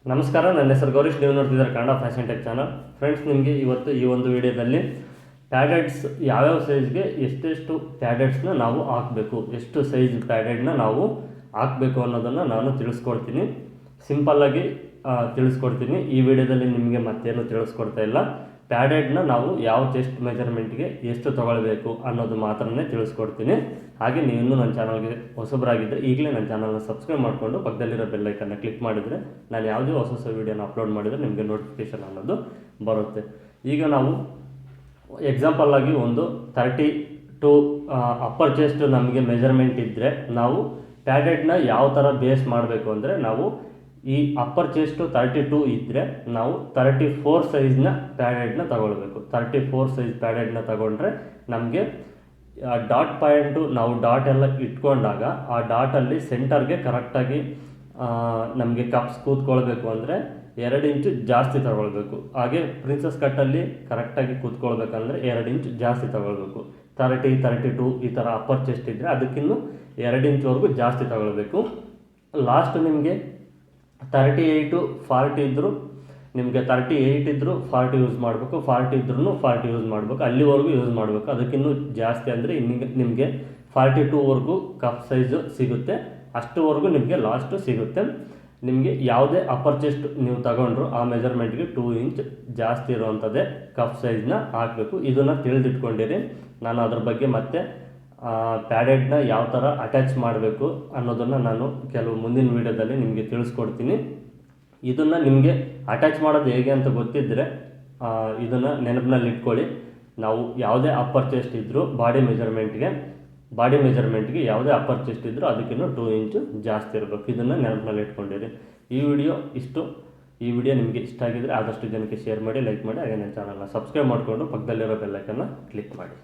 ನಮಸ್ಕಾರ, ನನ್ನ ಹೆಸರು ಗೌರೀಶ್. ನೀವು ನೋಡ್ತಿದ್ದಾರೆ Kannada fashion tech channel. Friends, ನಿಮಗೆ ಇವತ್ತು ಈ ಒಂದು ವಿಡಿಯೋದಲ್ಲಿ ಪ್ಯಾಡೆಡ್ಸ್ ಯಾವ್ಯಾವ ಸೈಜ್ಗೆ ಎಷ್ಟೆಷ್ಟು ಪ್ಯಾಡೆಡ್ಸ್ನ ನಾವು ಹಾಕಬೇಕು, ಎಷ್ಟು ಸೈಜ್ ಪ್ಯಾಡೆಡ್ನ ನಾವು ಹಾಕಬೇಕು ಅನ್ನೋದನ್ನು ನಾನು ತಿಳಿಸ್ಕೊಡ್ತೀನಿ. ಸಿಂಪಲ್ಲಾಗಿ ತಿಳಿಸ್ಕೊಡ್ತೀನಿ. ಈ ವಿಡಿಯೋದಲ್ಲಿ ನಿಮಗೆ ಮತ್ತೇನು ತಿಳಿಸ್ಕೊಡ್ತಾ ಇಲ್ಲ. ಪ್ಯಾಡೆಡ್ನ ನಾವು ಯಾವ ಚೆಸ್ಟ್ ಮೆಜರ್ಮೆಂಟ್ಗೆ ಎಷ್ಟು ತೊಗೊಳ್ಬೇಕು ಅನ್ನೋದು ಮಾತ್ರನೇ ತಿಳಿಸ್ಕೊಡ್ತೀನಿ. ಹಾಗೆ ನೀವು ಇನ್ನೂ ನನ್ನ ಚಾನಲ್ಗೆ ಹೊಸಬರಾಗಿದ್ದರೆ ಈಗಲೇ ನನ್ನ ಚಾನಲ್ನ ಸಬ್ಸ್ಕ್ರೈಬ್ ಮಾಡಿಕೊಂಡು ಪಕ್ಕದಲ್ಲಿರೋ ಬೆಲ್ಲೈಕನ್ನ ಕ್ಲಿಕ್ ಮಾಡಿದರೆ ನಾನು ಯಾವುದೇ ಹೊಸ ವೀಡಿಯೋನ ಅಪ್ಲೋಡ್ ಮಾಡಿದರೆ ನಿಮಗೆ ನೋಟಿಫಿಕೇಷನ್ ಅನ್ನೋದು ಬರುತ್ತೆ. ಈಗ ನಾವು ಎಕ್ಸಾಂಪಲ್ಲಾಗಿ ಒಂದು 32 ಅಪ್ಪರ್ ಚೆಸ್ಟ್ ನಮಗೆ ಮೆಜರ್ಮೆಂಟ್ ಇದ್ದರೆ ನಾವು ಪ್ಯಾಡೆಡ್ನ ಯಾವ ಥರ ಬೇಸ್ ಮಾಡಬೇಕು ಅಂದರೆ, ನಾವು ಈ ಅಪ್ಪರ್ ಚೆಸ್ಟು 32 ಇದ್ದರೆ ನಾವು 34 ಸೈಜ್ನ ಪ್ಯಾಡೆಡ್ನ ತಗೊಳ್ಬೇಕು. 34 ಸೈಜ್ ಪ್ಯಾಡೆಡ್ನ ತಗೊಂಡ್ರೆ ನಮಗೆ ಡಾಟ್ ಪಾಯಿಂಟು ನಾವು ಡಾಟ್ ಎಲ್ಲ ಇಟ್ಕೊಂಡಾಗ ಆ ಡಾಟಲ್ಲಿ ಸೆಂಟರ್ಗೆ ಕರೆಕ್ಟಾಗಿ ನಮಗೆ ಕಪ್ಸ್ ಕೂತ್ಕೊಳ್ಬೇಕು ಅಂದರೆ 2 ಇಂಚು ಜಾಸ್ತಿ ತಗೊಳ್ಬೇಕು. ಹಾಗೆ ಪ್ರಿನ್ಸಸ್ ಕಟ್ಟಲ್ಲಿ ಕರೆಕ್ಟಾಗಿ ಕೂತ್ಕೊಳ್ಬೇಕಂದ್ರೆ 2 ಇಂಚು ಜಾಸ್ತಿ ತಗೊಳ್ಬೇಕು. 30, 32 ಈ ಥರ ಅಪ್ಪರ್ ಚೆಸ್ಟ್ ಇದ್ದರೆ ಅದಕ್ಕಿನ್ನೂ 2 ಇಂಚ್ವರೆಗೂ ಜಾಸ್ತಿ ತಗೊಳ್ಬೇಕು. ಲಾಸ್ಟ್ ನಿಮಗೆ 38, 40 ಇದ್ದರೂ ನಿಮಗೆ 38 ಇದ್ದರೂ 40 ಯೂಸ್ ಮಾಡಬೇಕು, 40 ಇದ್ರೂ 40 ಯೂಸ್ ಮಾಡಬೇಕು, ಅಲ್ಲಿವರೆಗೂ ಯೂಸ್ ಮಾಡಬೇಕು. ಅದಕ್ಕಿನ್ನೂ ಜಾಸ್ತಿ ಅಂದರೆ ನಿಮಗೆ 42ವರೆಗೂ ಕಪ್ ಸೈಜು ಸಿಗುತ್ತೆ. ಅಷ್ಟುವರೆಗೂ ನಿಮಗೆ ಲಾಸ್ಟು ಸಿಗುತ್ತೆ. ನಿಮಗೆ ಯಾವುದೇ ಅಪ್ಪರ್ ಚೆಸ್ಟ್ ನೀವು ತಗೊಂಡ್ರು ಆ ಮೆಜರ್ಮೆಂಟ್ಗೆ 2 ಇಂಚ್ ಜಾಸ್ತಿ ಇರುವಂಥದ್ದೇ ಕಪ್ ಸೈಜ್ನ ಹಾಕಬೇಕು. ಇದನ್ನು ತಿಳಿದಿಟ್ಕೊಂಡಿರಿ. ನಾನು ಅದ್ರ ಬಗ್ಗೆ ಮತ್ತೆ ಪ್ಯಾಡೆಡ್ನ ಯಾವ ಥರ ಅಟ್ಯಾಚ್ ಮಾಡಬೇಕು ಅನ್ನೋದನ್ನು ನಾನು ಕೆಲವು ಮುಂದಿನ ವೀಡಿಯೋದಲ್ಲಿ ನಿಮಗೆ ತಿಳಿಸ್ಕೊಡ್ತೀನಿ. ಇದನ್ನು ನಿಮಗೆ ಅಟ್ಯಾಚ್ ಮಾಡೋದು ಹೇಗೆ ಅಂತ ಗೊತ್ತಿದ್ದರೆ ಇದನ್ನು ನೆನಪಿನಲ್ಲಿ ಇಟ್ಕೊಳ್ಳಿ. ನಾವು ಯಾವುದೇ ಅಪ್ಪರ್ ಚೆಸ್ಟ್ ಇದ್ದರೂ ಬಾಡಿ ಮೆಜರ್ಮೆಂಟ್ಗೆ ಯಾವುದೇ ಅಪ್ಪರ್ ಚೆಸ್ಟ್ ಇದ್ದರೂ ಅದಕ್ಕಿಂತ 2 ಇಂಚು ಜಾಸ್ತಿ ಇರಬೇಕು. ಇದನ್ನು ನೆನಪಿನಲ್ಲಿ ಇಟ್ಕೊಂಡಿರಿ. ಈ ವಿಡಿಯೋ ನಿಮಗೆ ಇಷ್ಟ ಆಗಿದರೆ ಆದಷ್ಟು ಜನಕ್ಕೆ ಶೇರ್ ಮಾಡಿ, ಲೈಕ್ ಮಾಡಿ, ಹಾಗೆ ನನ್ನ ಚಾನಲ್ನ ಸಬ್ಸ್ಕ್ರೈಬ್ ಮಾಡಿಕೊಂಡು ಪಕ್ಕದಲ್ಲಿರೋ ಬೆಲ್ಲೈಕನ್ನ ಕ್ಲಿಕ್ ಮಾಡಿ.